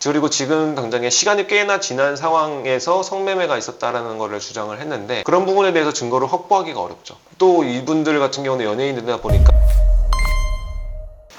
그리고 지금 당장에 시간이 꽤나 지난 상황에서 성매매가 있었다라는 것을 주장을 했는데, 그런 부분에 대해서 증거를 확보하기가 어렵죠. 또 이분들 같은 경우는 연예인이다 보니까.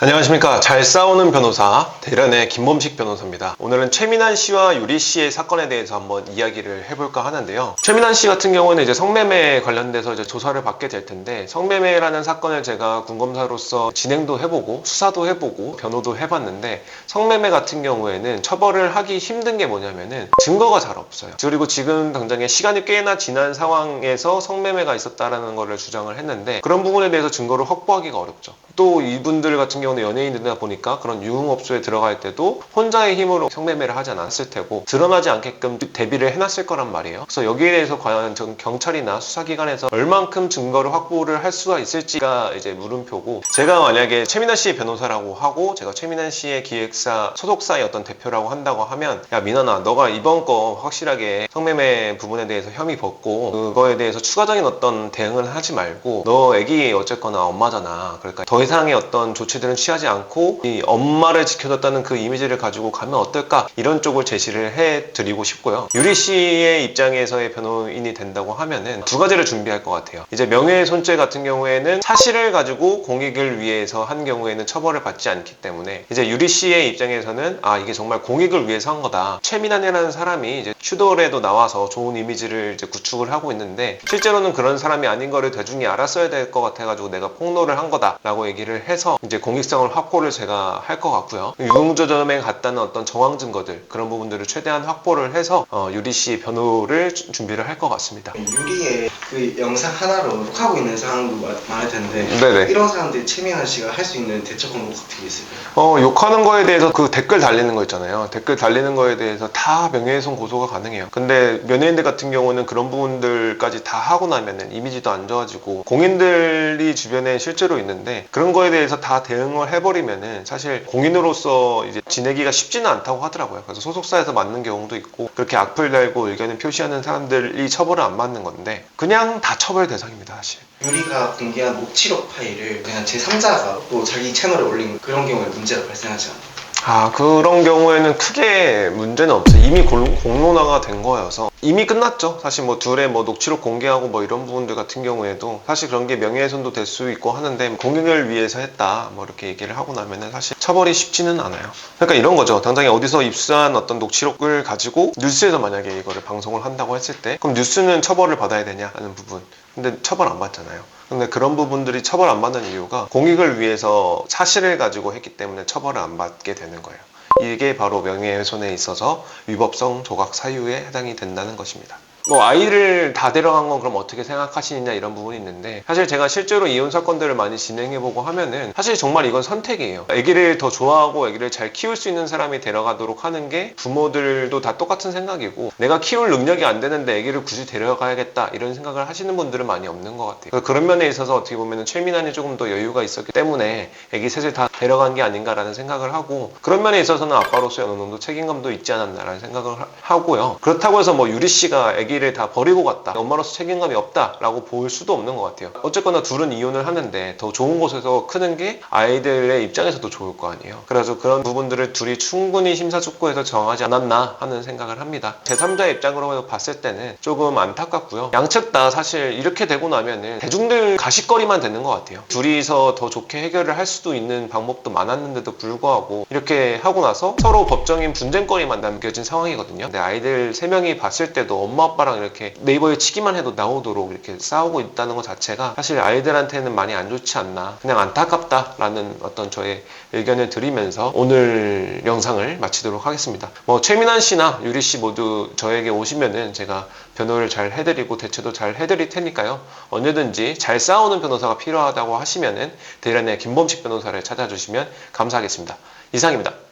안녕하십니까. 잘 싸우는 변호사 대련의 김범식 변호사입니다. 오늘은 최민환 씨와 유리 씨의 사건에 대해서 한번 이야기를 해볼까 하는데요. 최민환 씨 같은 경우는 이제 성매매 관련돼서 이제 조사를 받게 될 텐데, 성매매라는 사건을 제가 궁검사로서 진행도 해보고 수사도 해보고 변호도 해봤는데, 성매매 같은 경우에는 처벌을 하기 힘든 게 뭐냐면은 증거가 잘 없어요. 그리고 지금 당장에 시간이 꽤나 지난 상황에서 성매매가 있었다라는 것을 주장을 했는데, 그런 부분에 대해서 증거를 확보하기가 어렵죠. 또 이분들 같은 경우는 연예인이다 보니까 그런 유흥업소에 들어갈 때도 혼자의 힘으로 성매매를 하지 않았을 테고, 드러나지 않게끔 대비를 해놨을 거란 말이에요. 그래서 여기에 대해서 과연 경찰이나 수사기관에서 얼만큼 증거를 확보를 할 수가 있을지가 이제 물음표고, 제가 만약에 최민환 씨의 변호사라고 하고 제가 최민환 씨의 기획사 소속사의 어떤 대표라고 한다고 하면, 야 민환아, 너가 이번 거 확실하게 성매매 부분에 대해서 혐의 벗고 그거에 대해서 추가적인 어떤 대응을 하지 말고, 너 애기 어쨌거나 엄마잖아. 그러니까 더 이상의 어떤 조치들은 취하지 않고 이 엄마를 지켜줬다는 그 이미지를 가지고 가면 어떨까, 이런 쪽을 제시를 해드리고 싶고요. 유리 씨의 입장에서의 변호인이 된다고 하면은 두 가지를 준비할 것 같아요. 이제 명예훼손죄 같은 경우에는 사실을 가지고 공익을 위해서 한 경우에는 처벌을 받지 않기 때문에, 이제 유리 씨의 입장에서는 이게 정말 공익을 위해서 한 거다. 최민환이라는 사람이 이제 슈돌에도 나와서 좋은 이미지를 이제 구축을 하고 있는데, 실제로는 그런 사람이 아닌 거를 대중이 알았어야 될 것 같아가지고 내가 폭로를 한 거다라고 얘기를 해서 이제 공익성을 확보를 제가 할 것 같고요. 유흥주점에 갔다는 어떤 정황 증거들, 그런 부분들을 최대한 확보를 해서 유리 씨 변호를 준비를 할 것 같습니다. 유리의 그 영상 하나로 욕하고 있는 상황도 많을 텐데, 네네. 이런 사람들이 최민환 씨가 할 수 있는 대처 방법 같은 게 있을까요? 욕하는 거에 대해서 그 댓글 달리는 거 있잖아요. 댓글 달리는 거에 대해서 다 명예훼손 고소가 가능해요. 근데 연예인들 같은 경우는 그런 부분들까지 다 하고 나면은 이미지도 안 좋아지고, 공인들이 주변에 실제로 있는데 그런 거에 대해서 다 대응을 해버리면은 사실 공인으로서 이제 지내기가 쉽지는 않다고 하더라고요. 그래서 소속사에서 맞는 경우도 있고, 그렇게 악플 달고 의견을 표시하는 사람들이 처벌을 안 받는 건데, 그냥 다 처벌 대상입니다, 사실. 유리가 공개한 녹취록 파일을 그냥 제3자가 또 자기 채널에 올린 그런 경우에 문제가 발생하지 않아요? 그런 경우에는 크게 문제는 없어요. 이미 공론화가 된 거여서 이미 끝났죠. 사실 뭐 둘의 뭐 녹취록 공개하고 뭐 이런 부분들 같은 경우에도 사실 그런 게 명예훼손도 될 수 있고 하는데, 공익을 위해서 했다 뭐 이렇게 얘기를 하고 나면은 사실 처벌이 쉽지는 않아요. 그러니까 이런 거죠. 당장에 어디서 입수한 어떤 녹취록을 가지고 뉴스에서 만약에 이거를 방송을 한다고 했을 때, 그럼 뉴스는 처벌을 받아야 되냐 하는 부분, 근데 처벌 안 받잖아요. 근데 그런 부분들이 처벌 안 받는 이유가 공익을 위해서 사실을 가지고 했기 때문에 처벌을 안 받게 되는 거예요. 이게 바로 명예훼손에 있어서 위법성 조각 사유에 해당이 된다는 것입니다. 뭐 아이를 다 데려간 건 그럼 어떻게 생각하시느냐, 이런 부분이 있는데, 사실 제가 실제로 이혼 사건들을 많이 진행해보고 하면은 사실 정말 이건 선택이에요. 아기를 더 좋아하고 아기를 잘 키울 수 있는 사람이 데려가도록 하는 게 부모들도 다 똑같은 생각이고, 내가 키울 능력이 안 되는데 아기를 굳이 데려가야겠다 이런 생각을 하시는 분들은 많이 없는 것 같아요. 그런 면에 있어서 어떻게 보면은 최민환이 조금 더 여유가 있었기 때문에 아기 셋을 다 데려간 게 아닌가라는 생각을 하고, 그런 면에 있어서는 아빠로서의 어느 정도 책임감도 있지 않았나라는 생각을 하고요. 그렇다고 해서 뭐 유리 씨가 아기를 다 버리고 갔다, 엄마로서 책임감이 없다라고 볼 수도 없는 것 같아요. 어쨌거나 둘은 이혼을 하는데 더 좋은 곳에서 크는 게 아이들의 입장에서도 좋을 거 아니에요. 그래서 그런 부분들을 둘이 충분히 심사숙고해서 정하지 않았나 하는 생각을 합니다. 제3자 입장으로 봤을 때는 조금 안타깝고요. 양측 다 사실 이렇게 되고 나면은 대중들 가십거리만 되는 것 같아요. 둘이서 더 좋게 해결을 할 수도 있는 방법도 많았는데도 불구하고 이렇게 하고 나서 서로 법적인 분쟁거리만 남겨진 상황이거든요. 근데 아이들 3명이 봤을 때도 엄마 아빠랑 이렇게 네이버에 치기만 해도 나오도록 이렇게 싸우고 있다는 것 자체가 사실 아이들한테는 많이 안 좋지 않나, 그냥 안타깝다라는 어떤 저의 의견을 드리면서 오늘 영상을 마치도록 하겠습니다. 뭐 최민환 씨나 유리 씨 모두 저에게 오시면은 제가 변호를 잘 해드리고 대처도 잘 해드릴 테니까요. 언제든지 잘 싸우는 변호사가 필요하다고 하시면은 대련의 김범식 변호사를 찾아주시면 감사하겠습니다. 이상입니다.